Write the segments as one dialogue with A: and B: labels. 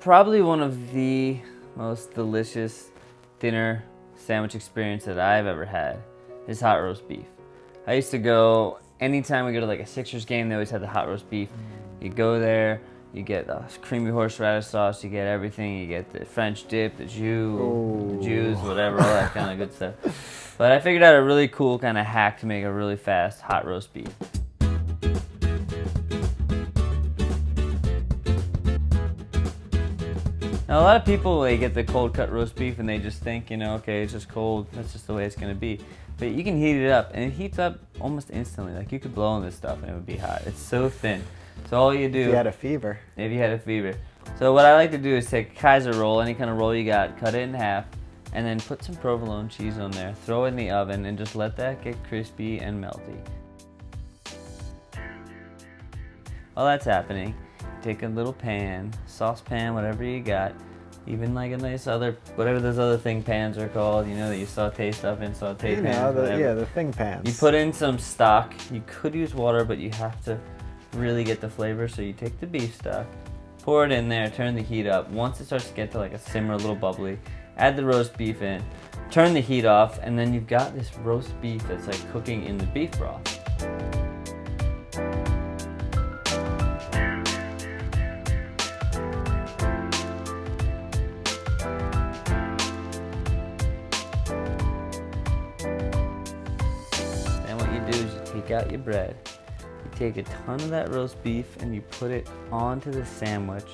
A: Probably one of the most delicious dinner sandwich experience that I've ever had is hot roast beef. I used to go, anytime we go to like a Sixers game, they always had the hot roast beef. You go there, you get the creamy horseradish sauce, you get everything, you get the French dip, the juice, whatever, all that kind of good stuff. But I figured out a really cool kind of hack to make a really fast hot roast beef. Now, a lot of people, they get the cold cut roast beef and they just think, you know, okay, it's just cold, that's just the way it's gonna be. But you can heat it up, and it heats up almost instantly. Like, you could blow on this stuff and it would be hot. It's so thin. So all you do...
B: If you had a fever.
A: If you had a fever. So what I like to do is take a Kaiser roll, any kind of roll you got, cut it in half, and then put some provolone cheese on there, throw it in the oven, and just let that get crispy and melty. While that's happening, take a little pan, saucepan, whatever you got, even like a nice other, whatever those other thing pans are called, you know, that you saute stuff in, saute pans,
B: the thing pans.
A: You put in some stock. You could use water, but you have to really get the flavor, so you take the beef stock, pour it in there, turn the heat up. Once it starts to get to like a simmer, a little bubbly, add the roast beef in, turn the heat off, and then you've got this roast beef that's like cooking in the beef broth. Take out your bread, you take a ton of that roast beef and you put it onto the sandwich.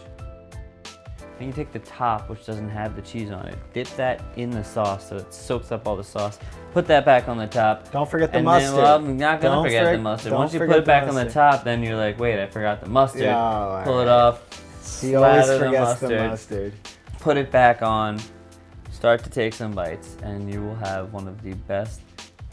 A: Then you take the top, which doesn't have the cheese on it, dip that in the sauce so it soaks up all the sauce. Put that back on the top.
B: Don't forget the
A: and
B: mustard.
A: Then, well, I'm not gonna forget the mustard. Once you put it back on the top, then you're like, wait, I forgot the mustard.
B: Yeah,
A: pull it off.
B: He always
A: Slather
B: forgets the mustard.
A: Put it back on. Start to take some bites, and you will have one of the best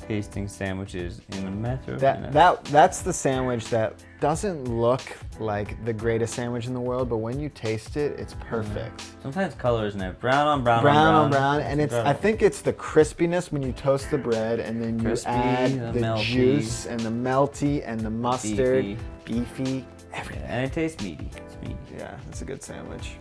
A: tasting sandwiches in a matter of minutes.
B: That's the sandwich that doesn't look like the greatest sandwich in the world, but when you taste it, it's perfect.
A: Sometimes color isn't it? Brown on brown
B: on brown, and I think it's the crispiness when you toast the bread, and then you add the juice and the melty and the mustard, beefy, everything.
A: And it tastes meaty. It's meaty.
B: Yeah, it's a good sandwich.